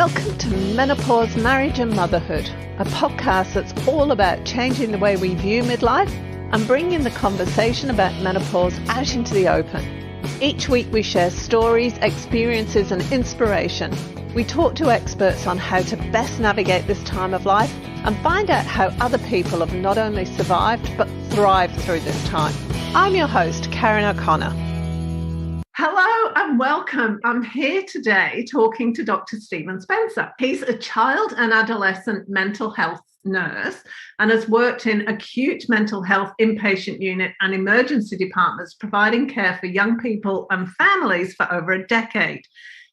Welcome to Menopause, Marriage and Motherhood, a podcast that's all about changing the way we view midlife and bringing the conversation about menopause out into the open. Each week we share stories, experiences and inspiration. We talk to experts on how to best navigate this time of life and find out how other people have not only survived but thrived through this time. I'm your host, Karen O'Connor. Hello and welcome. I'm here today talking to Dr. Stephen Spencer. He's a child and adolescent mental health nurse and has worked in acute mental health inpatient unit and emergency departments, providing care for young people and families for over a decade.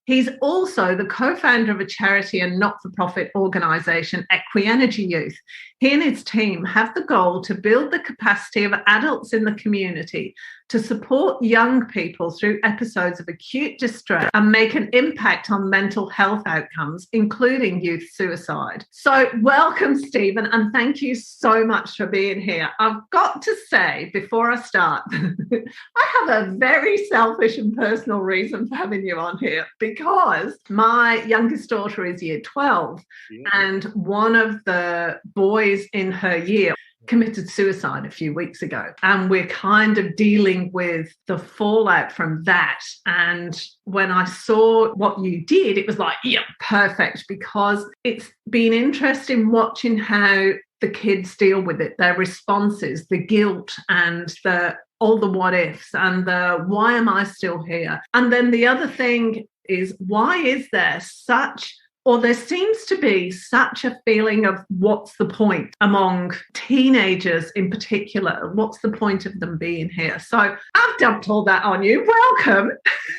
He's also the co-founder of a charity and not-for-profit organisation, Equienergy Youth. He and his team have the goal to build the capacity of adults in the community to support young people through episodes of acute distress and make an impact on mental health outcomes, including youth suicide. So welcome, Stephen, and thank you so much for being here. I've got to say, before I start, I have a very selfish and personal reason for having you on here, because my youngest daughter is year 12, and one of the boys in her year committed suicide a few weeks ago, and we're kind of dealing with the fallout from that. And when I saw what you did, it was like, yeah, perfect, because it's been interesting watching how the kids deal with it, their responses, the guilt and all the what ifs and the why am I still here? And then the other thing is, why is there there seems to be such a feeling of what's the point among teenagers in particular? What's the point of them being here? So I've dumped all that on you. Welcome.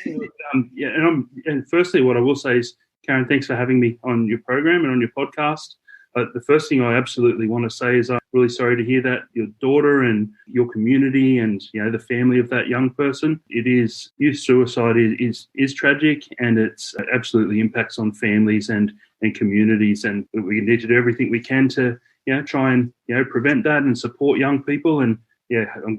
And firstly, what I will say is, Karen, thanks for having me on your program and on your podcast. The first thing I absolutely want to say is I'm really sorry to hear that your daughter and your community and the family of that young person. Youth suicide is tragic, and it's absolutely impacts on families and communities, and we need to do everything we can to try and prevent that and support young people. And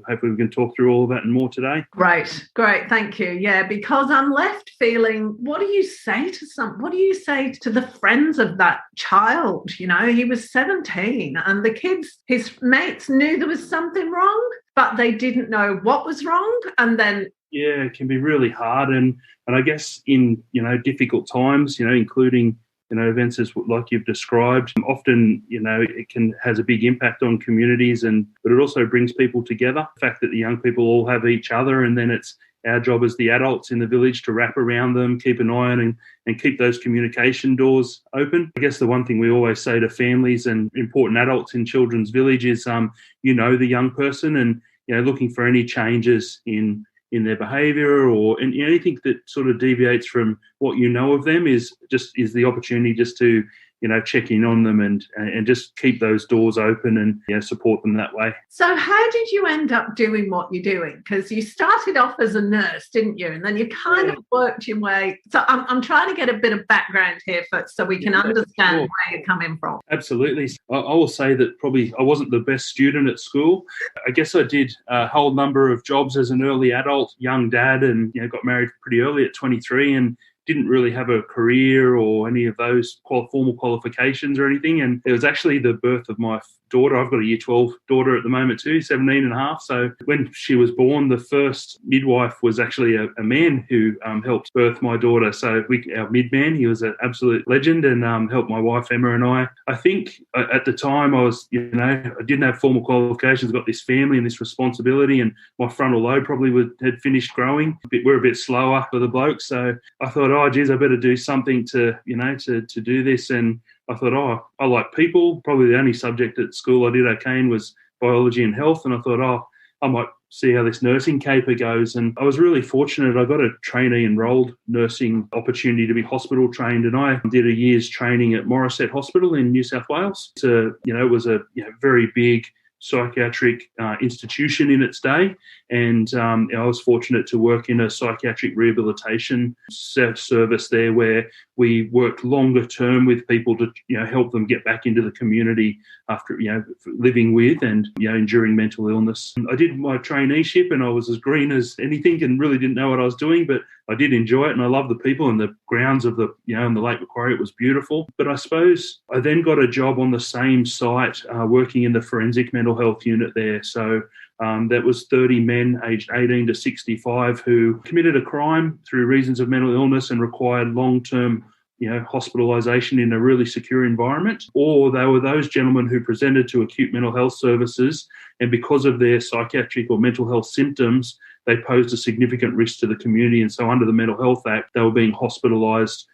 hopefully we can talk through all of that and more today. Great. Thank you. Yeah, because I'm left feeling, what do you say to the friends of that child? He was 17 and his mates knew there was something wrong, but they didn't know what was wrong. And then it can be really hard. And I guess in, difficult times, including events like you've described, often, it has a big impact on communities, but it also brings people together. The fact that the young people all have each other, and then it's our job as the adults in the village to wrap around them, keep an eye on and keep those communication doors open. I guess the one thing we always say to families and important adults in Children's Village is, the young person, and, looking for any changes in their behaviour or anything that sort of deviates from what of them is the opportunity just to check in on them and just keep those doors open and support them that way. So how did you end up doing what you're doing? Because you started off as a nurse, didn't you? And then you kind of worked your way. So I'm trying to get a bit of background here so we can understand where you're coming from. Absolutely. I will say that probably I wasn't the best student at school. I guess I did a whole number of jobs as an early adult, young dad, and got married pretty early at 23 and didn't really have a career or any of those formal qualifications or anything. And it was actually the birth of my daughter. I've got a year 12 daughter at the moment too, 17 and a half. So when she was born, the first midwife was actually a man who helped birth my daughter. So our midman, he was an absolute legend and helped my wife Emma and I. I think at the time I was, I didn't have formal qualifications, got this family and this responsibility, and my frontal lobe probably had finished growing. We're a bit slower for the blokes. So I thought, I better do something to do this. And I thought, I like people. Probably the only subject at school I did okay in was biology and health. And I thought, I might see how this nursing caper goes. And I was really fortunate. I got a trainee enrolled nursing opportunity to be hospital trained. And I did a year's training at Morisset Hospital in New South Wales. It was a very big psychiatric institution in its day. And I was fortunate to work in a psychiatric rehabilitation service there, where we worked longer term with people to help them get back into the community after living with and enduring mental illness. I did my traineeship and I was as green as anything and really didn't know what I was doing, but I did enjoy it and I loved the people and the grounds of in the Lake Macquarie. It was beautiful. But I suppose I then got a job on the same site working in the forensic mental health unit there. So that was 30 men aged 18 to 65 who committed a crime through reasons of mental illness and required long-term hospitalisation in a really secure environment, or they were those gentlemen who presented to acute mental health services and because of their psychiatric or mental health symptoms, they posed a significant risk to the community. And so under the Mental Health Act, they were being hospitalised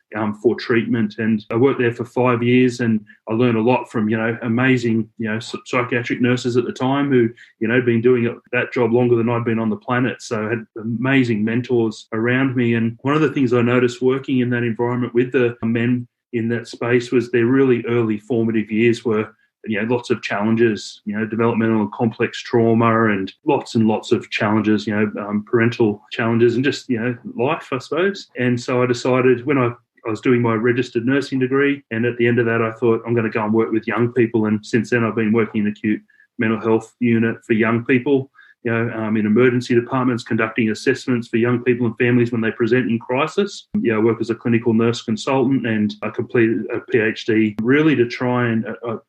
for treatment. And I worked there for 5 years and I learned a lot from, amazing, psychiatric nurses at the time who, been doing that job longer than I'd been on the planet. So I had amazing mentors around me. And one of the things I noticed working in that environment with the men in that space was their really early formative years were lots of challenges, developmental and complex trauma and lots of challenges, parental challenges and just, life, I suppose. And so I decided when I was doing my registered nursing degree, and at the end of that, I thought I'm going to go and work with young people. And since then, I've been working in acute mental health unit for young people, in emergency departments, conducting assessments for young people and families when they present in crisis. I work as a clinical nurse consultant and I completed a PhD really to try and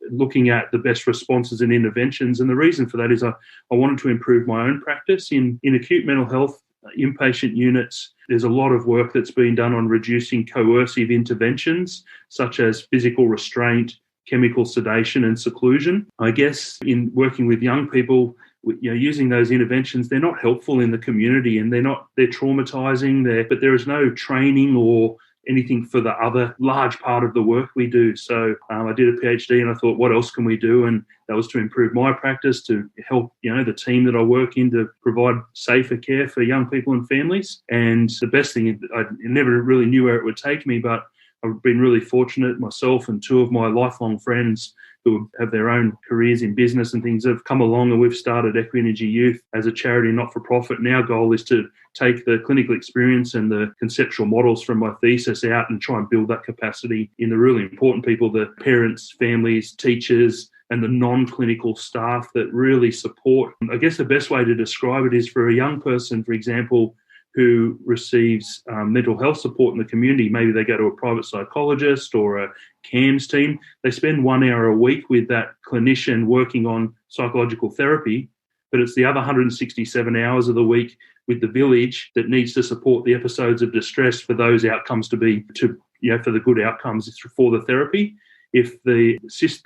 looking at the best responses and interventions. And the reason for that is I wanted to improve my own practice in acute mental health inpatient units. There's a lot of work that's been done on reducing coercive interventions such as physical restraint, chemical sedation and seclusion. I guess in working with young people, using those interventions, they're not helpful in the community and they're traumatizing, but there is no training or anything for the other large part of the work we do. So I did a PhD and I thought, what else can we do? And that was to improve my practice, to help, the team that I work in to provide safer care for young people and families. And the best thing, I never really knew where it would take me, but I've been really fortunate. Myself and two of my lifelong friends who have their own careers in business and things have come along, and we've started Equenergy Youth as a charity not-for-profit. And our goal is to take the clinical experience and the conceptual models from my thesis out and try and build that capacity in the really important people, the parents, families, teachers, and the non-clinical staff that really support. I guess the best way to describe it is for a young person, for example, who receives mental health support in the community. Maybe they go to a private psychologist or a CAMS team. They spend 1 hour a week with that clinician working on psychological therapy, but it's the other 167 hours of the week with the village that needs to support the episodes of distress for those outcomes for the good outcomes for the therapy. If the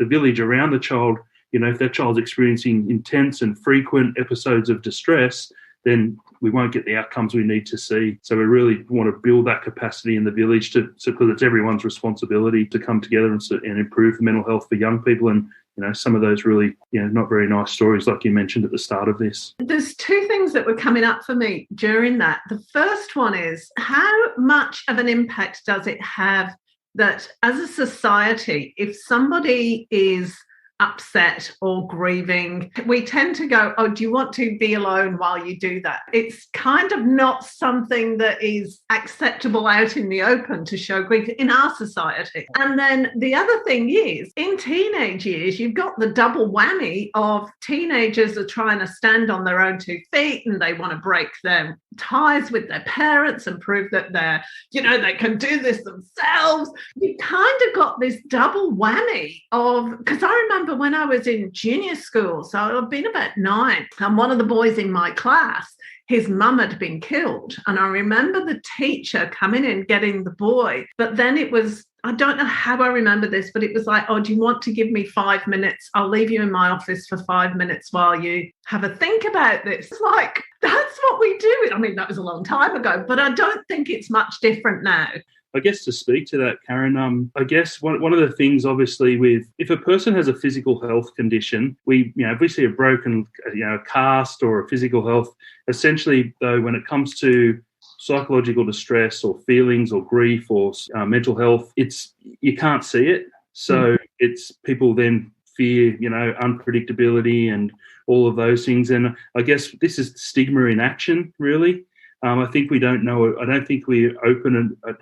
village around the child, if that child's experiencing intense and frequent episodes of distress, then we won't get the outcomes we need to see. So we really want to build that capacity in the village because it's everyone's responsibility to come together and improve the mental health for young people. And, some of those really, not very nice stories like you mentioned at the start of this. There's two things that were coming up for me during that. The first one is, how much of an impact does it have that as a society, if somebody is upset or grieving, we tend to go, oh, do you want to be alone while you do that? It's kind of not something that is acceptable out in the open to show grief in our society. And then the other thing is, in teenage years, you've got the double whammy of teenagers are trying to stand on their own 2 feet and they want to break their ties with their parents and prove that they can do this themselves. You kind of got this double whammy of, because I remember when I was in junior school, so I've been about 9, and one of the boys in my class, his mum had been killed. And I remember the teacher coming in, getting the boy, but then it was, I don't know how I remember this, but it was like, oh, do you want to give me 5 minutes? I'll leave you in my office for 5 minutes while you have a think about this. It's like, that's what we do. I mean, that was a long time ago, but I don't think it's much different now. I guess to speak to that, Karen, I guess one of the things, obviously, if a person has a physical health condition, if we see a broken, cast or a physical health, essentially, though, when it comes to psychological distress or feelings or grief or mental health, you can't see it. So it's people then fear, unpredictability and all of those things. And I guess this is stigma in action, really. I think we don't know. I don't think we're open, and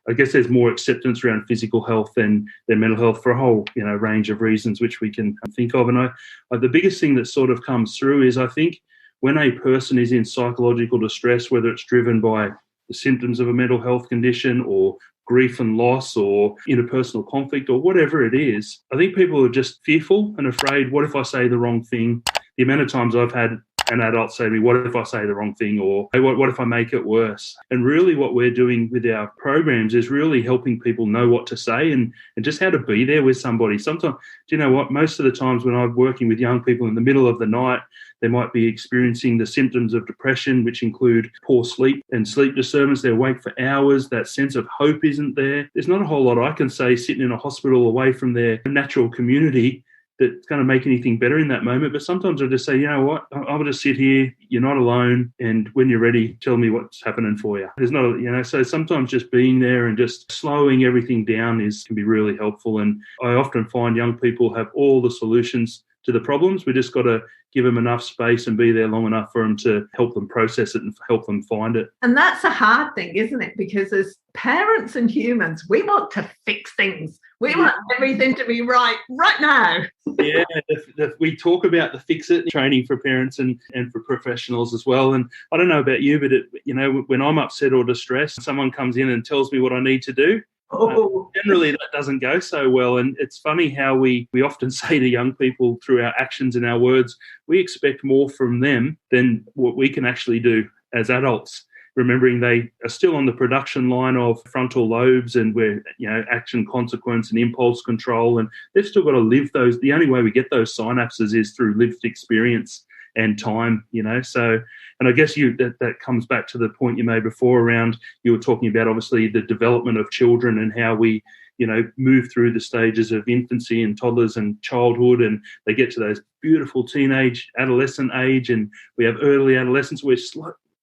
I guess there's more acceptance around physical health than mental health for a whole, range of reasons which we can think of. And the biggest thing that sort of comes through is, I think, when a person is in psychological distress, whether it's driven by the symptoms of a mental health condition or grief and loss or interpersonal conflict or whatever it is, I think people are just fearful and afraid. What if I say the wrong thing? The amount of times I've had an adult say to me, what if I say the wrong thing? Or hey, what if I make it worse? And really what we're doing with our programs is really helping people know what to say and just how to be there with somebody. Sometimes, do you know what? Most of the times when I'm working with young people in the middle of the night, they might be experiencing the symptoms of depression, which include poor sleep and sleep disturbance. They're awake for hours. That sense of hope isn't there. There's not a whole lot I can say sitting in a hospital away from their natural community that's going to make anything better in that moment. But sometimes I just say, you know what, I'll just sit here. You're not alone. And when you're ready, tell me what's happening for you. There's not, so sometimes just being there and just slowing everything down can be really helpful. And I often find young people have all the solutions to the problems. We just got to give them enough space and be there long enough for them to help them process it and help them find it. And that's a hard thing, isn't it? Because as parents and humans, we want to fix things. We want everything to be right now. Yeah, we talk about the fix-it training for parents and for professionals as well. And I don't know about you, but when I'm upset or distressed, someone comes in and tells me what I need to do. Generally, that doesn't go so well. And it's funny how we often say to young people through our actions and our words, we expect more from them than what we can actually do as adults. Remembering they are still on the production line of frontal lobes and where, action, consequence and impulse control. And they've still got to live those. The only way we get those synapses is through lived experience and time, So, and I guess that comes back to the point you made before around, you were talking about obviously the development of children and how we, move through the stages of infancy and toddlers and childhood, and they get to those beautiful teenage, adolescent age, and we have early adolescence. We're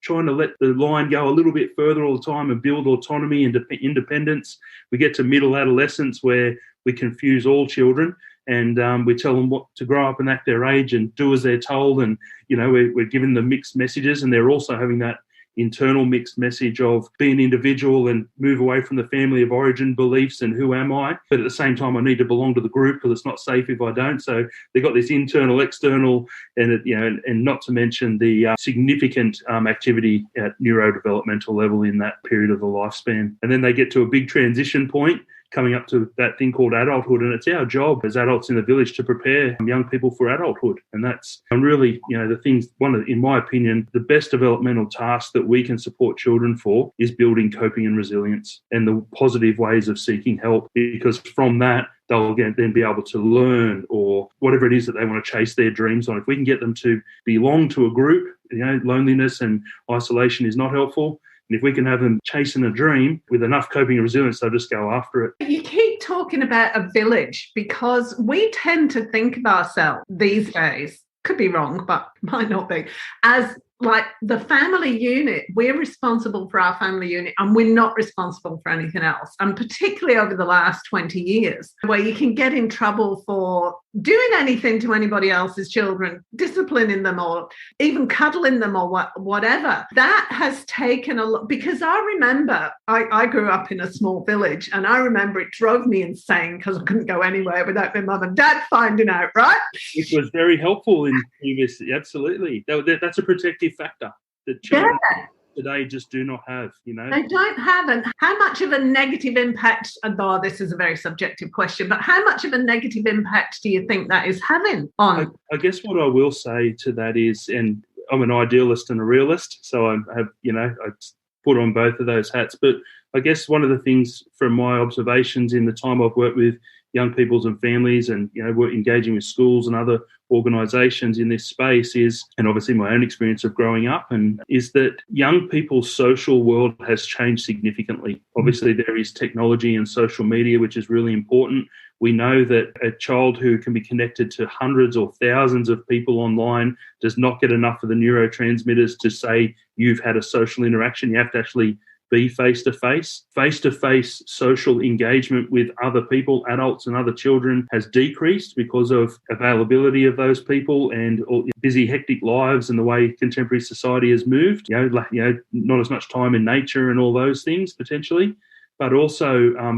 trying to let the line go a little bit further all the time and build autonomy and independence. We get to middle adolescence where we confuse all children. And we tell them what to grow up and act their age and do as they're told. And, we're giving them mixed messages, and they're also having that internal mixed message of be an individual and move away from the family of origin beliefs and who am I. But at the same time, I need to belong to the group because it's not safe if I don't. So they've got this internal, external, and and not to mention the significant activity at neurodevelopmental level in that period of the lifespan. And then they get to a big transition point coming up to that thing called adulthood. And it's our job as adults in the village to prepare young people for adulthood. And that's really, the things, in my opinion, the best developmental task that we can support children for is building coping and resilience and the positive ways of seeking help, because from that, they'll then be able to learn or whatever it is that they want to chase their dreams on. If we can get them to belong to a group, loneliness and isolation is not helpful. And if we can have them chasing a dream with enough coping and resilience, they'll just go after it. You keep talking about a village because we tend to think of ourselves these days, could be wrong, but might not be, as like the family unit. We're responsible for our family unit and we're not responsible for anything else. And particularly over the last 20 years, where you can get in trouble for doing anything to anybody else's children, disciplining them or even cuddling them or whatever. That has taken a lot, because I remember I grew up in a small village, and I remember it drove me insane because I couldn't go anywhere without my mum and dad finding out, right? Which was very helpful in previous, absolutely. That's a protective factor that children today just do not have, They don't have. And how much of a negative impact, although this is a very subjective question, but how much of a negative impact do you think that is having on? I guess what I will say to that is, and I'm an idealist and a realist, so I have, I put on both of those hats. But I guess one of the things from my observations in the time I've worked with young peoples and families and, we're engaging with schools and other organisations in this space is, and obviously my own experience of growing up, and is that young people's social world has changed significantly. Obviously there is technology and social media, which is really important. We know that a child who can be connected to hundreds or thousands of people online does not get enough of the neurotransmitters to say you've had a social interaction. You have to actually be face-to-face. Face-to-face social engagement with other people, adults and other children, has decreased because of availability of those people and busy, hectic lives and the way contemporary society has moved. Not as much time in nature and all those things potentially, but also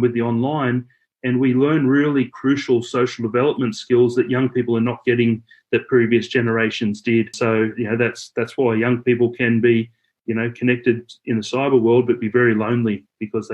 with the online. And we learn really crucial social development skills that young people are not getting that previous generations did. So, that's why young people can be, connected in the cyber world, but be very lonely because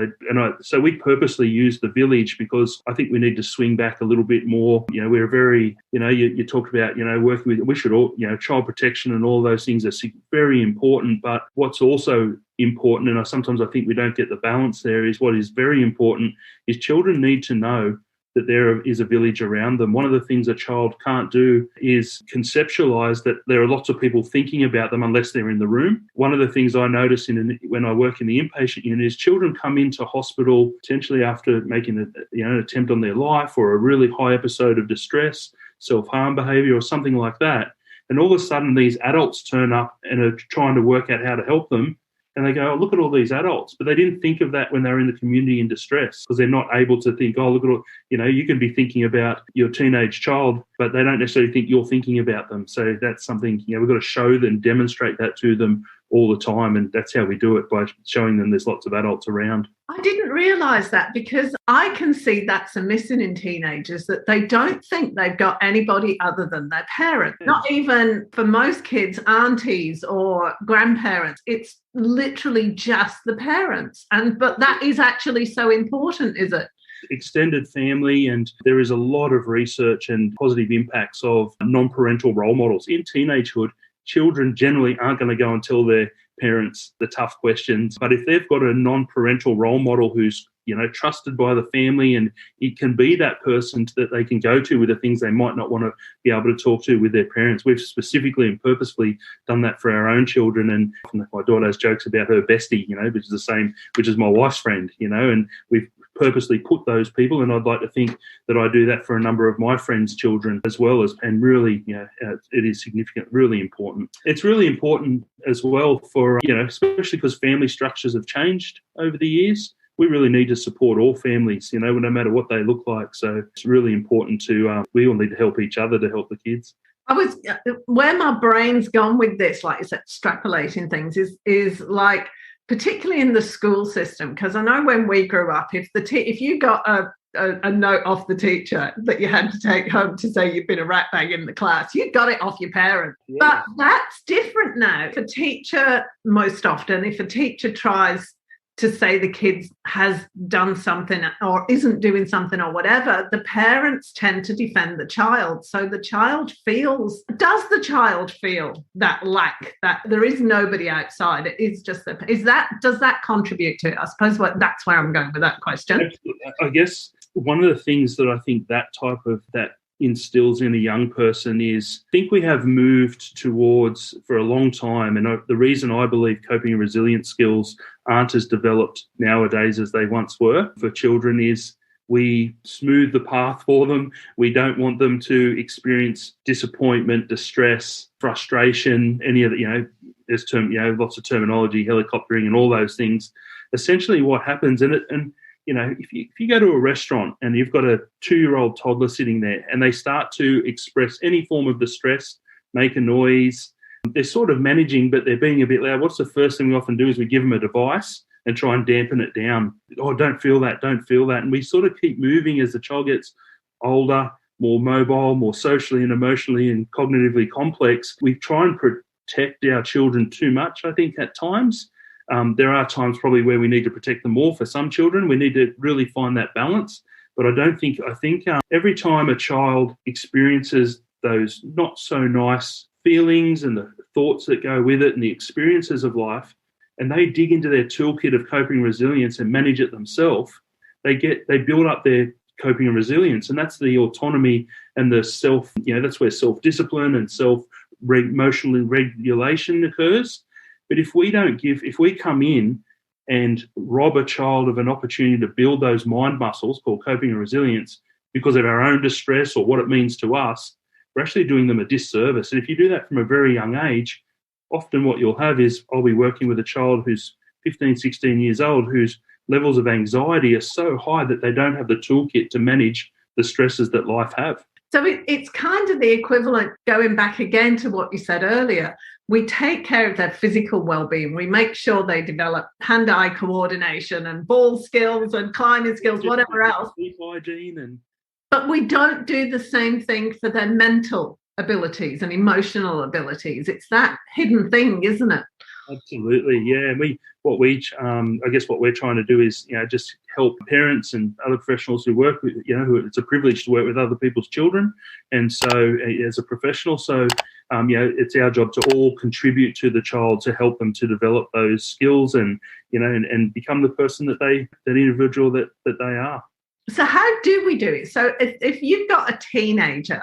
so we purposely use the village because I think we need to swing back a little bit more. We're very, you talked about, working with, we should all, child protection and all those things are very important. But what's also important, and sometimes I think we don't get the balance there, is what is very important is children need to know that there is a village around them. One of the things a child can't do is conceptualize that there are lots of people thinking about them unless they're in the room. One of the things I notice when I work in the inpatient unit is children come into hospital potentially after making an attempt on their life or a really high episode of distress, self-harm behaviour or something like that. And all of a sudden these adults turn up and are trying to work out how to help them. And they go, oh, look at all these adults. But they didn't think of that when they were in the community in distress because they're not able to think, oh, look at all, you can be thinking about your teenage child, but they don't necessarily think you're thinking about them. So that's something, we've got to show them, demonstrate that to them all the time. And that's how we do it, by showing them there's lots of adults around. I didn't realise that, because I can see that's a missing in teenagers, that they don't think they've got anybody other than their parents. Yeah. Not even, for most kids, aunties or grandparents. It's literally just the parents. But that is actually so important, is it? Extended family, and there is a lot of research and positive impacts of non-parental role models. In teenagehood, children generally aren't going to go and tell their parents the tough questions. But if they've got a non-parental role model who's, trusted by the family, and it can be that person that they can go to with the things they might not want to be able to talk to with their parents. We've specifically and purposefully done that for our own children. And my daughter has jokes about her bestie, which is the same, which is my wife's friend, and we've purposely put those people, and I'd like to think that I do that for a number of my friends' children as well, and really, it is significant, really important. It's really important as well for, especially because family structures have changed over the years. We really need to support all families, no matter what they look like. So it's really important we all need to help each other to help the kids. Where my brain's gone with this, like you said, extrapolating things, is like, particularly in the school system, because I know when we grew up, if you got a note off the teacher that you had to take home to say you'd been a ratbag in the class, you got it off your parents. Yeah. But that's different now. If a teacher tries to say the kid has done something or isn't doing something or whatever, the parents tend to defend the child. So does the child feel that lack, that there is nobody outside? It is just does that contribute to it? I suppose that's where I'm going with that question. I guess one of the things that I think that instills in a young person is, I think we have moved towards, for a long time, and the reason I believe coping and resilience skills aren't as developed nowadays as they once were for children, is we smooth the path for them. We don't want them to experience disappointment, distress, frustration, any of the, there's lots of terminology, helicoptering and all those things. Essentially what happens, and if you go to a restaurant and you've got a 2-year-old toddler sitting there and they start to express any form of distress, make a noise, they're sort of managing, but they're being a bit loud. What's the first thing we often do is we give them a device and try and dampen it down. Oh, don't feel that. And we sort of keep moving as the child gets older, more mobile, more socially and emotionally and cognitively complex. We try and protect our children too much, I think, at times. There are times probably where we need to protect them more. For some children, we need to really find that balance. But I think every time a child experiences those not so nice feelings and the thoughts that go with it and the experiences of life, and they dig into their toolkit of coping resilience and manage it themselves, they build up their coping and resilience. And that's the autonomy and the that's where self-discipline and emotional regulation occurs. But if we come in and rob a child of an opportunity to build those mind muscles called coping and resilience because of our own distress or what it means to us, we're actually doing them a disservice. And if you do that from a very young age, often what you'll have is, I'll be working with a child who's 15, 16 years old whose levels of anxiety are so high that they don't have the toolkit to manage the stresses that life have. So it's kind of the equivalent, going back again to what you said earlier. We take care of their physical well-being. We make sure they develop hand-eye coordination and ball skills and climbing skills, whatever else. Sleep hygiene But we don't do the same thing for their mental abilities and emotional abilities. It's that hidden thing, isn't it? Absolutely, yeah. And what we're trying to do is, just help parents and other professionals who work with, who it's a privilege to work with other people's children. And so, as a professional, it's our job to all contribute to the child to help them to develop those skills and become the person that individual that they are. So, how do we do it? So, if you've got a teenager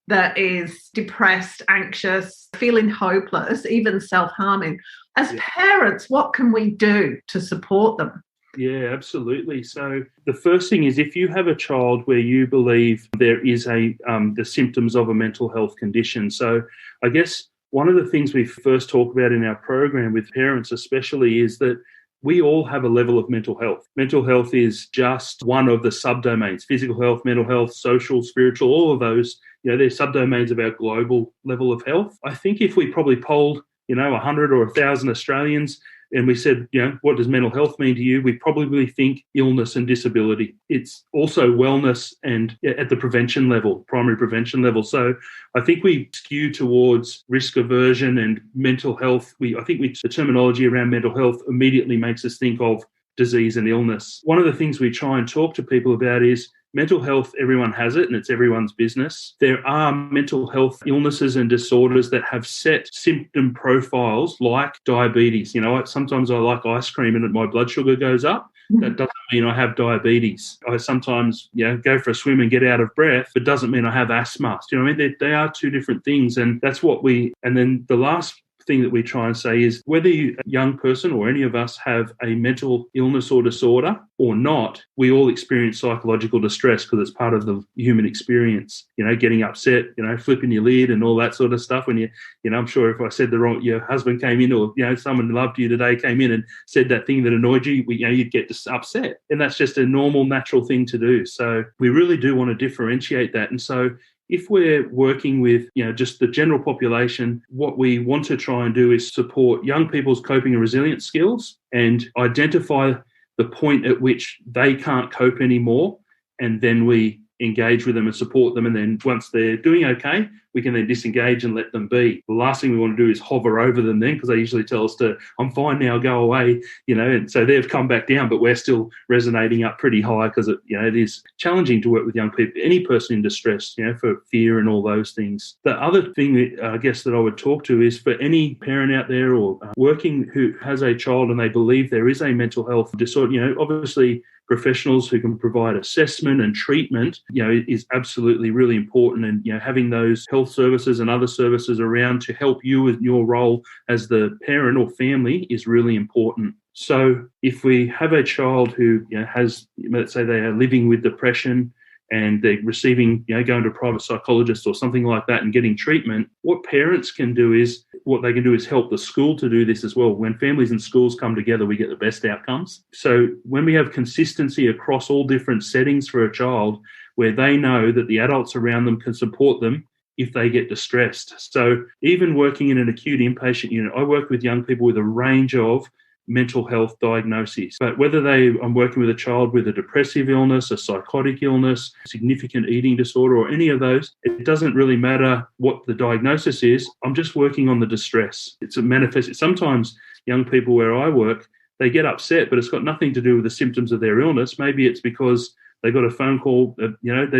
that is depressed, anxious, feeling hopeless, even self-harming, as parents, what can we do to support them? Yeah, absolutely. So the first thing is, if you have a child where you believe there is the symptoms of a mental health condition. So I guess one of the things we first talk about in our program with parents especially is that we all have a level of mental health. Mental health is just one of the subdomains: physical health, mental health, social, spiritual, all of those, they're subdomains of our global level of health. I think if we probably polled, 100 or 1,000 Australians and we said, what does mental health mean to you? We probably think illness and disability. It's also wellness and at the prevention level, primary prevention level. So I think we skew towards risk aversion and mental health. I think the terminology around mental health immediately makes us think of disease and illness. One of the things we try and talk to people about is mental health. Everyone has it and it's everyone's business. There are mental health illnesses and disorders that have set symptom profiles like diabetes. Sometimes I like ice cream and my blood sugar goes up. That doesn't mean I have diabetes. I sometimes, go for a swim and get out of breath, but doesn't mean I have asthma. Do you know what I mean? They are two different things. And that's and then the last thing that we try and say is whether a young person or any of us have a mental illness or disorder or not, we all experience psychological distress because it's part of the human experience. Getting upset, flipping your lid and all that sort of stuff. When I'm sure if I said your husband came in or, someone loved you today came in and said that thing that annoyed you, you'd get upset. And that's just a normal, natural thing to do. So we really do want to differentiate that. And so if we're working with, just the general population, what we want to try and do is support young people's coping and resilience skills and identify the point at which they can't cope anymore. And then we engage with them and support them. And then once they're doing okay, we can then disengage and let them be. The last thing we want to do is hover over them then, because they usually tell us I'm fine now, go away, and so they've come back down, but we're still resonating up pretty high because it is challenging to work with young people, any person in distress, for fear and all those things. The other thing that I guess that I would talk to is for any parent out there or working who has a child and they believe there is a mental health disorder, obviously professionals who can provide assessment and treatment, is absolutely really important. And, having those health services and other services around to help you with your role as the parent or family is really important. So if we have a child who has, let's say they are living with depression and they're receiving, going to a private psychologist or something like that and getting treatment, what parents can do is, what they can do is help the school to do this as well. When families and schools come together, we get the best outcomes. So when we have consistency across all different settings for a child, where they know that the adults around them can support them if they get distressed. So even working in an acute inpatient unit, I work with young people with a range of mental health diagnoses. But whether I'm working with a child with a depressive illness, a psychotic illness, significant eating disorder, or any of those, it doesn't really matter what the diagnosis is. I'm just working on the distress. It's a manifest. Sometimes young people where I work, they get upset, but it's got nothing to do with the symptoms of their illness. Maybe it's because they got a phone call, they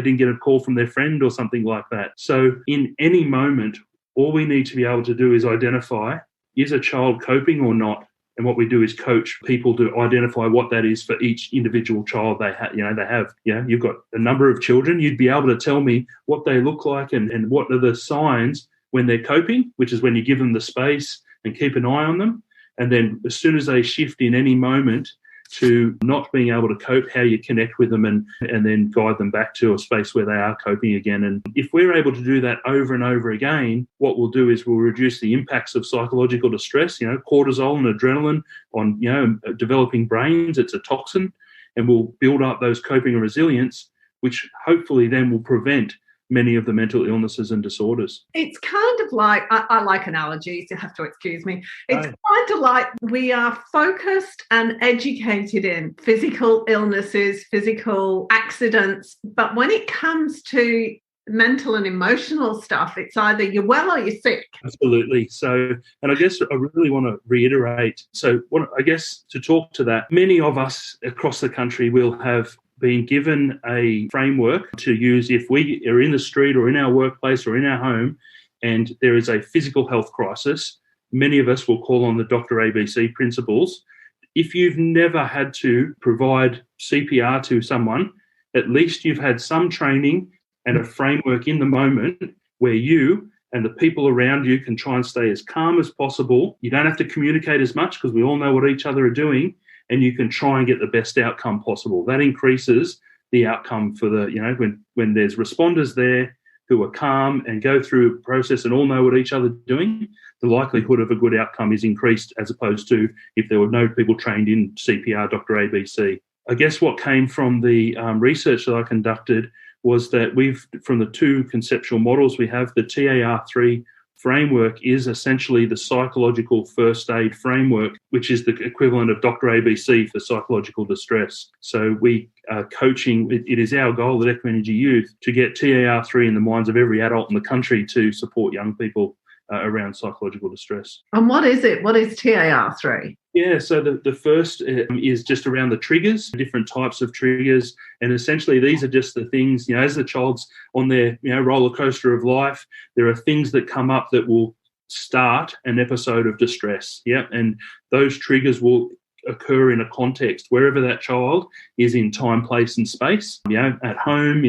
didn't get a call from their friend or something like that. So in any moment, all we need to be able to do is identify, is a child coping or not? And what we do is coach people to identify what that is for each individual child they have. You've got a number of children. You'd be able to tell me what they look like and what are the signs when they're coping, which is when you give them the space and keep an eye on them. And then as soon as they shift in any moment, to not being able to cope, how you connect with them and then guide them back to a space where they are coping again. And if we're able to do that over and over again, what we'll do is we'll reduce the impacts of psychological distress, cortisol and adrenaline on, developing brains. It's a toxin, and we'll build up those coping and resilience, which hopefully then will prevent many of the mental illnesses and disorders. It's kind of like, I like analogies, you have to excuse me. It's kind of like we are focused and educated in physical illnesses, physical accidents, but when it comes to mental and emotional stuff, it's either you're well or you're sick. Absolutely. So, and I guess I really want to reiterate, to talk to that, many of us across the country will have been given a framework to use if we are in the street or in our workplace or in our home and there is a physical health crisis. Many of us will call on the Dr. ABC principles. If you've never had to provide CPR to someone, at least you've had some training and a framework in the moment where you and the people around you can try and stay as calm as possible. You don't have to communicate as much because we all know what each other are doing, and you can try and get the best outcome possible. That increases the outcome for when there's responders there who are calm and go through a process and all know what each other are doing, the likelihood of a good outcome is increased as opposed to if there were no people trained in CPR, Dr. ABC. I guess what came from the research that I conducted was that from the two conceptual models we have, the TAR3 framework is essentially the psychological first aid framework, which is the equivalent of Dr. ABC for psychological distress. So we are coaching, it is our goal at Equum Energy Youth to get TAR3 in the minds of every adult in the country to support young people around psychological distress. And what is it? What is TAR3? Yeah, so the first is just around the triggers, different types of triggers. And essentially these are just the things, as the child's on their roller coaster of life, there are things that come up that will start an episode of distress. Yeah, and those triggers will occur in a context wherever that child is in time, place and space, at home,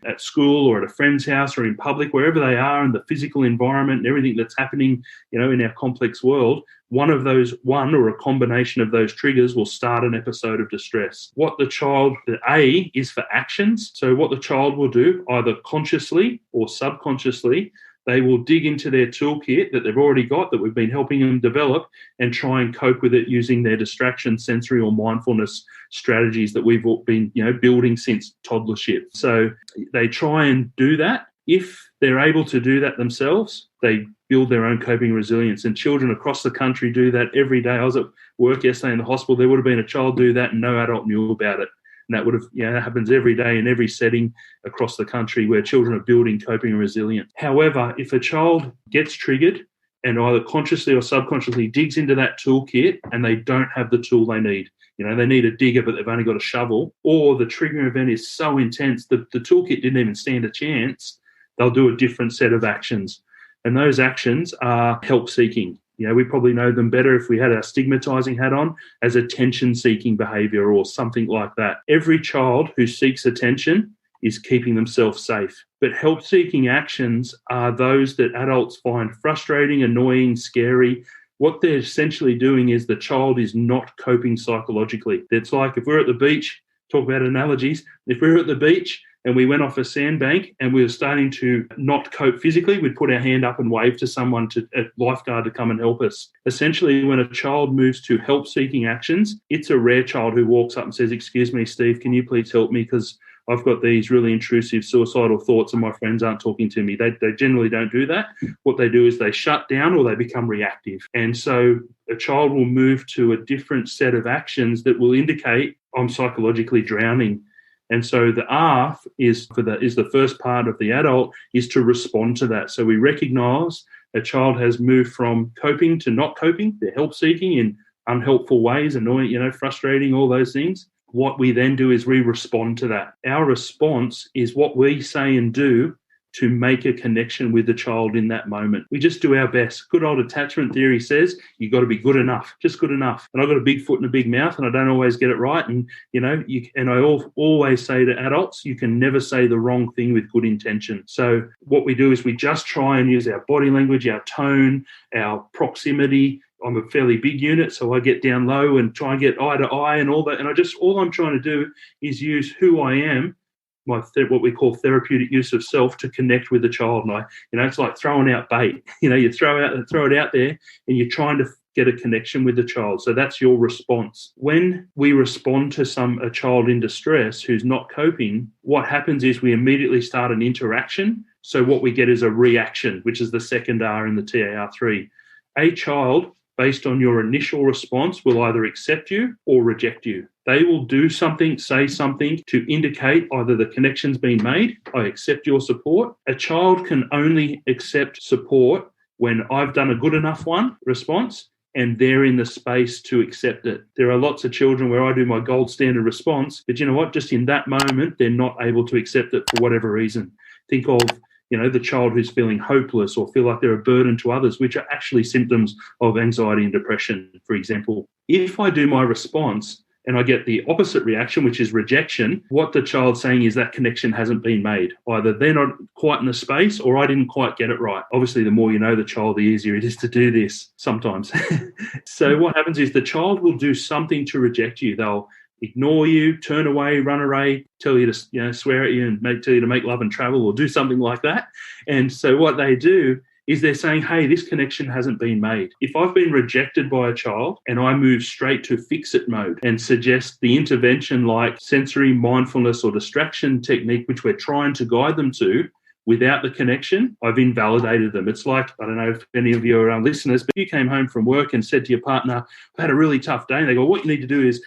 at school or at a friend's house or in public, wherever they are in the physical environment and everything that's happening, in our complex world. One or a combination of those triggers will start an episode of distress. The A is for actions. So what the child will do, either consciously or subconsciously, they will dig into their toolkit that they've already got, that we've been helping them develop, and try and cope with it using their distraction, sensory or mindfulness strategies that we've been, building since toddlership. So they try and do that. If they're able to do that themselves, they build their own coping resilience. And children across the country do that every day. I was at work yesterday in the hospital. There would have been a child do that and no adult knew about it. And that would have, that happens every day in every setting across the country where children are building coping and resilience. However, if a child gets triggered and either consciously or subconsciously digs into that toolkit and they don't have the tool they need, they need a digger, but they've only got a shovel, or the triggering event is so intense that the toolkit didn't even stand a chance, they'll do a different set of actions. And those actions are help-seeking. We probably know them better if we had our stigmatizing hat on as attention-seeking behavior or something like that. Every child who seeks attention is keeping themselves safe. But help-seeking actions are those that adults find frustrating, annoying, scary. What they're essentially doing is the child is not coping psychologically. It's like if we're at the beach, talk about analogies, if we're at the beach and we went off a sandbank and we were starting to not cope physically, we'd put our hand up and wave to someone, a lifeguard, to come and help us. Essentially, when a child moves to help-seeking actions, it's a rare child who walks up and says, "Excuse me, Steve, can you please help me because I've got these really intrusive suicidal thoughts and my friends aren't talking to me." They generally don't do that. What they do is they shut down or they become reactive. And so a child will move to a different set of actions that will indicate, I'm psychologically drowning. And so the R is the first part of the adult, is to respond to that. So we recognise a child has moved from coping to not coping. They're help-seeking in unhelpful ways, annoying, frustrating, all those things. What we then do is we respond to that. Our response is what we say and do to make a connection with the child in that moment. We just do our best. Good old attachment theory says you've got to be good enough, just good enough. And I've got a big foot and a big mouth and I don't always get it right. And, I always say to adults, you can never say the wrong thing with good intention. So what we do is we just try and use our body language, our tone, our proximity, I'm a fairly big unit, so I get down low and try and get eye to eye and all that. And all I'm trying to do is use who I am, what we call therapeutic use of self, to connect with the child. And it's like throwing out bait. You throw it out there, and you're trying to get a connection with the child. So that's your response. When we respond to a child in distress who's not coping, what happens is we immediately start an interaction. So what we get is a reaction, which is the second R in the TAR3. A child, based on your initial response, will either accept you or reject you. They will do something, say something to indicate either the connection's been made, I accept your support. A child can only accept support when I've done a good enough response, and they're in the space to accept it. There are lots of children where I do my gold standard response, but you know what? Just in that moment, they're not able to accept it for whatever reason. Think of the child who's feeling hopeless or feel like they're a burden to others, which are actually symptoms of anxiety and depression, for example. If I do my response and I get the opposite reaction, which is rejection, what the child's saying is that connection hasn't been made. Either they're not quite in the space or I didn't quite get it right. Obviously, the more you know the child, the easier it is to do this sometimes. So what happens is the child will do something to reject you. They'll ignore you, turn away, run away, tell you to swear at you and tell you to make love and travel or do something like that. And so what they do is they're saying, hey, this connection hasn't been made. If I've been rejected by a child and I move straight to fix-it mode and suggest the intervention like sensory mindfulness or distraction technique, which we're trying to guide them to, without the connection, I've invalidated them. It's like, I don't know if any of you are listeners, but you came home from work and said to your partner, I've had a really tough day. And they go, what you need to do is,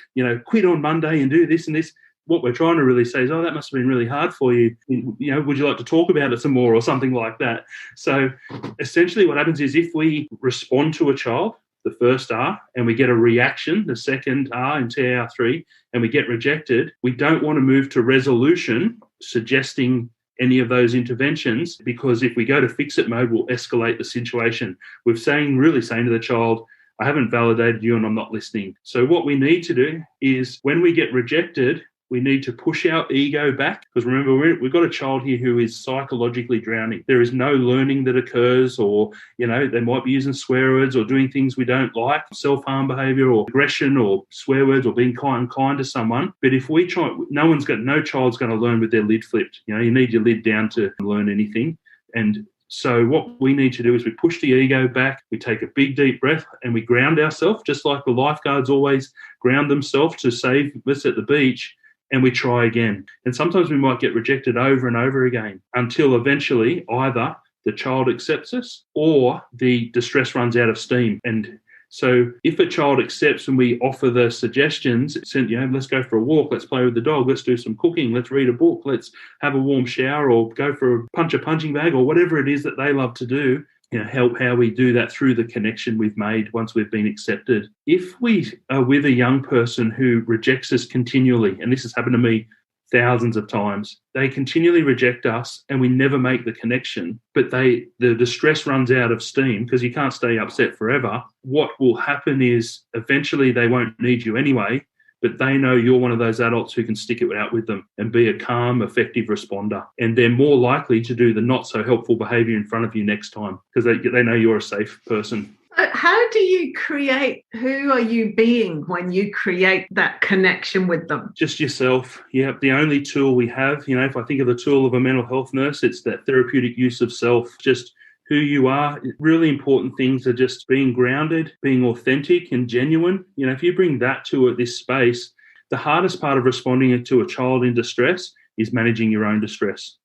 quit on Monday and do this and this. What we're trying to really say is, that must have been really hard for you. Would you like to talk about it some more or something like that? So essentially what happens is if we respond to a child, the first R, and we get a reaction, the second R in TAR3, and we get rejected, we don't want to move to resolution, suggesting any of those interventions, because if we go to fix-it mode, we'll escalate the situation. We're really saying to the child, I haven't validated you and I'm not listening. So what we need to do is when we get rejected, we need to push our ego back, because remember, we've got a child here who is psychologically drowning. There is no learning that occurs, or, they might be using swear words or doing things we don't like, self-harm behavior or aggression or swear words or being kind to someone. But if we try, no child's going to learn with their lid flipped. You need your lid down to learn anything. And so what we need to do is we push the ego back, we take a big deep breath and we ground ourselves, just like the lifeguards always ground themselves to save us at the beach. And we try again. And sometimes we might get rejected over and over again until eventually either the child accepts us or the distress runs out of steam. And so if a child accepts and we offer the suggestions, let's go for a walk, let's play with the dog, let's do some cooking, let's read a book, let's have a warm shower or go for a punching bag or whatever it is that they love to do, help how we do that through the connection we've made once we've been accepted. If we are with a young person who rejects us continually, and this has happened to me thousands of times, they continually reject us and we never make the connection, but the distress runs out of steam because you can't stay upset forever. What will happen is eventually they won't need you anyway, but they know you're one of those adults who can stick it out with them and be a calm, effective responder. And they're more likely to do the not so helpful behaviour in front of you next time because they know you're a safe person. How do you create, who are you being when you create that connection with them? Just yourself. Yeah, the only tool we have, if I think of the tool of a mental health nurse, it's that therapeutic use of self, just who you are. Really important things are just being grounded, being authentic and genuine. If you bring that to this space, the hardest part of responding to a child in distress is managing your own distress.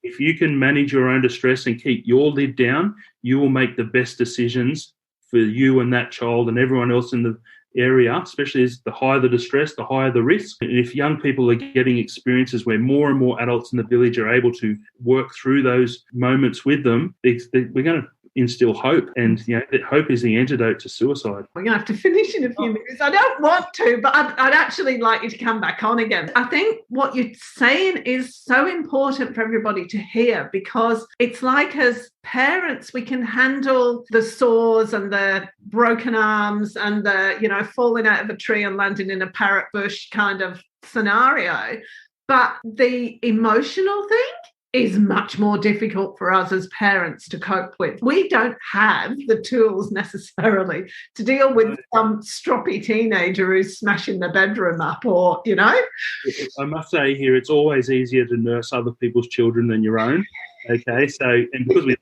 If you can manage your own distress and keep your lid down, you will make the best decisions for you and that child and everyone else in the area, especially as the higher the distress, the higher the risk. And if young people are getting experiences where more and more adults in the village are able to work through those moments with them, we're going to instill hope. And hope is the antidote to suicide. We're going to have to finish in a few minutes. I don't want to, but I'd actually like you to come back on again. I think what you're saying is so important for everybody to hear, because it's like as parents, we can handle the sores and the broken arms and the, falling out of a tree and landing in a parrot bush kind of scenario. But the emotional thing is much more difficult for us as parents to cope with. We don't have the tools necessarily to deal with some stroppy teenager who's smashing the bedroom up, or, you know. I must say here, it's always easier to nurse other people's children than your own. Okay, so, and because we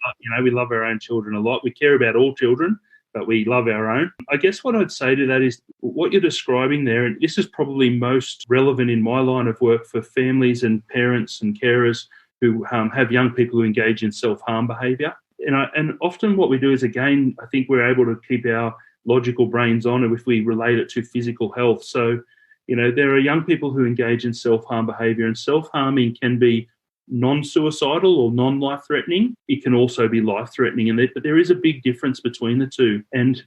love our own children a lot, we care about all children, but we love our own. I guess what I'd say to that is what you're describing there, and this is probably most relevant in my line of work for families and parents and carers who have young people who engage in self-harm behaviour. And often what we do is, again, I think we're able to keep our logical brains on if we relate it to physical health. So, there are young people who engage in self-harm behaviour, and self-harming can be non-suicidal or non-life-threatening. It can also be life-threatening, but there is a big difference between the two. And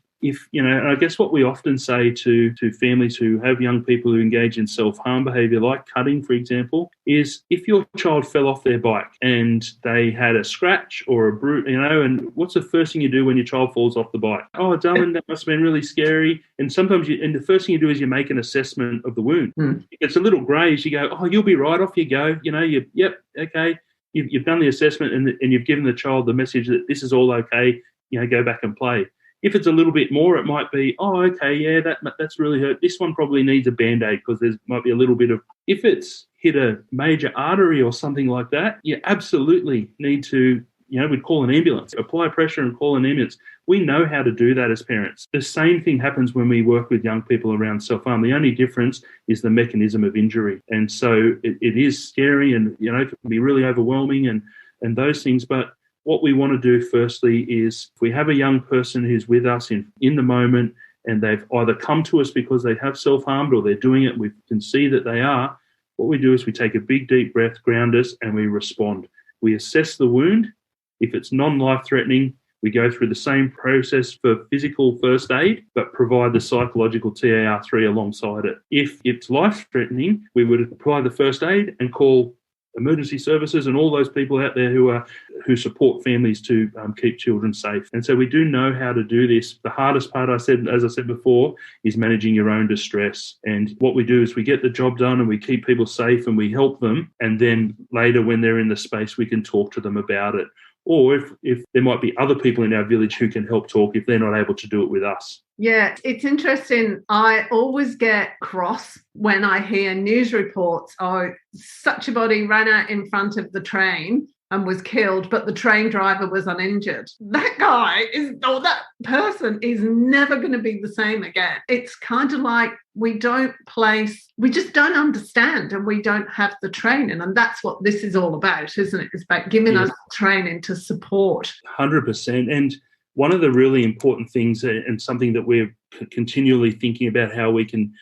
and I guess what we often say to families who have young people who engage in self-harm behaviour, like cutting, for example, is if your child fell off their bike and they had a scratch or a bruise, and what's the first thing you do when your child falls off the bike? Oh, darling, that must have been really scary. And sometimes the first thing you do is you make an assessment of the wound. It's a little graze. You go, oh, you'll be right, off you go. Yep, okay. You've done the assessment and you've given the child the message that this is all okay. Go back and play. If it's a little bit more, it might be, oh, okay, yeah, that's really hurt. This one probably needs a Band-Aid because there might be a little bit of... If it's hit a major artery or something like that, you absolutely need to, we'd call an ambulance, apply pressure and call an ambulance. We know how to do that as parents. The same thing happens when we work with young people around self-harm. The only difference is the mechanism of injury. And so it is scary and, it can be really overwhelming and those things, but what we want to do firstly is if we have a young person who's with us in the moment and they've either come to us because they have self-harmed or they're doing it, we can see that they are, what we do is we take a big deep breath, ground us, and we respond. We assess the wound. If it's non-life-threatening, we go through the same process for physical first aid, but provide the psychological TAR3 alongside it. If it's life-threatening, we would apply the first aid and call emergency services and all those people out there who support families to keep children safe. And so we do know how to do this. The hardest part, as I said before, is managing your own distress. And what we do is we get the job done and we keep people safe and we help them. And then later when they're in the space, we can talk to them about it. Or if there might be other people in our village who can help talk if they're not able to do it with us. Yeah, it's interesting. I always get cross when I hear news reports, oh, such a body ran out in front of the train and was killed, but the train driver was uninjured. That person is never going to be the same again. It's kind of like we just don't understand and we don't have the training. And that's what this is all about, isn't it? It's about giving us training to support. 100%. And one of the really important things and something that we're continually thinking about how we can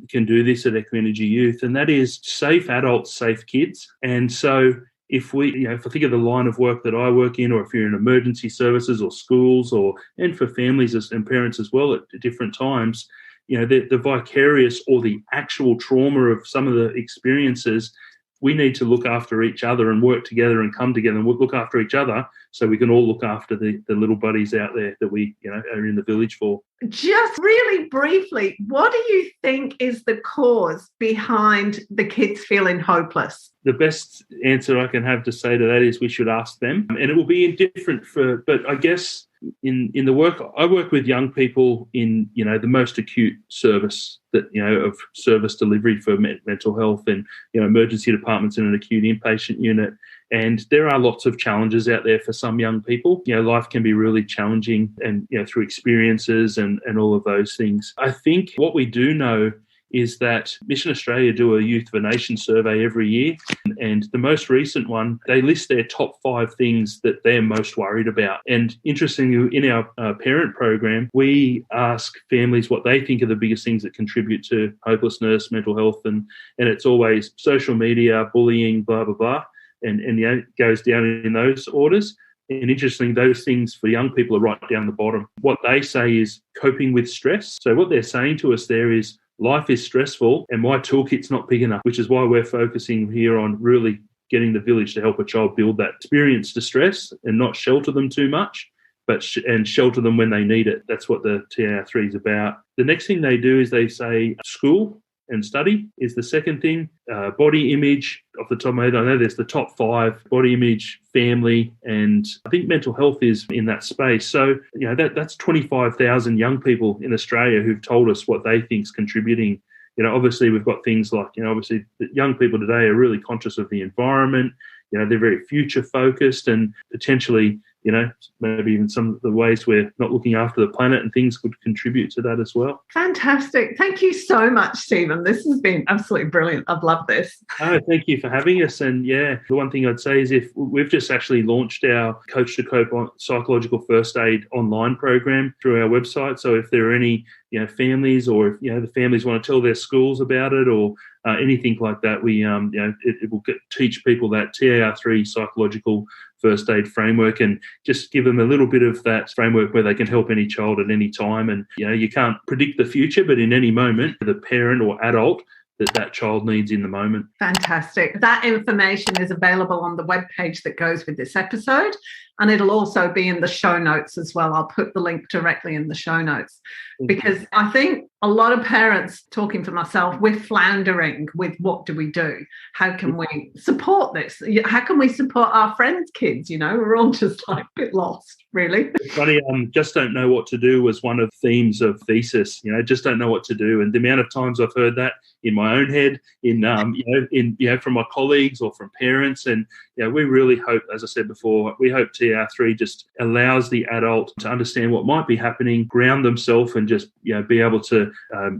do this at Equenergy Youth, and that is safe adults, safe kids. And so if I think of the line of work that I work in, or if you're in emergency services or schools, and for families and parents as well at different times, the vicarious or the actual trauma of some of the experiences, we need to look after each other and work together and come together and look after each other so we can all look after the little buddies out there that we are in the village for. Just really briefly, what do you think is the cause behind the kids feeling hopeless? The best answer I can have to say to that is we should ask them. And it will be indifferent but I guess in the work, I work with young people in, the most acute service of service delivery for mental health and, emergency departments in an acute inpatient unit. And there are lots of challenges out there for some young people. Life can be really challenging and, through experiences and all of those things. I think what we do know is that Mission Australia do a Youth of a Nation survey every year. And the most recent one, they list their top 5 things that they're most worried about. And interestingly, in our parent program, we ask families what they think are the biggest things that contribute to hopelessness, mental health, and it's always social media, bullying, blah, blah, blah. And it goes down in those orders. And interestingly, those things for young people are right down the bottom. What they say is coping with stress. So what they're saying to us there is, life is stressful and my toolkit's not big enough, which is why we're focusing here on really getting the village to help a child build that experience distress and not shelter them too much, and shelter them when they need it. That's what the TAR3 is about. The next thing they do is they say school and study is the second thing. Body image, off the top of my head, I know there's the top 5: body image, family, and I think mental health is in that space. So, that's 25,000 young people in Australia who've told us what they think is contributing. Obviously we've got things like, obviously the young people today are really conscious of the environment. They're very future focused, and potentially, maybe even some of the ways we're not looking after the planet and things could contribute to that as well. Fantastic. Thank you so much, Stephen. This has been absolutely brilliant. I've loved this. Oh, thank you for having us. And the one thing I'd say is if we've just actually launched our Coach to Cope psychological first aid online program through our website. So if there are any, families, or if, the families want to tell their schools about it, or anything like that, we, it will teach people that TAR3 psychological first aid framework, and just give them a little bit of that framework where they can help any child at any time. And, you can't predict the future, but in any moment, the parent or adult that child needs in the moment. Fantastic. That information is available on the webpage that goes with this episode, and it'll also be in the show notes as well. I'll put the link directly in the show notes, because I think a lot of parents, talking for myself, we're floundering with what do we do? How can we support this? How can we support our friends' kids? We're all just like a bit lost, really. It's funny, just don't know what to do was one of the themes of thesis, just don't know what to do. And the amount of times I've heard that in my own head, from my colleagues or from parents. And, we really hope, as I said before, we hope TR3 just allows the adult to understand what might be happening, ground themselves, and just, be able to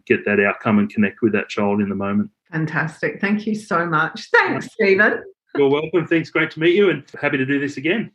get that outcome and connect with that child in the moment. Fantastic. Thank you so much. Thanks, Stephen. You're welcome. Thanks. Great to meet you, and happy to do this again.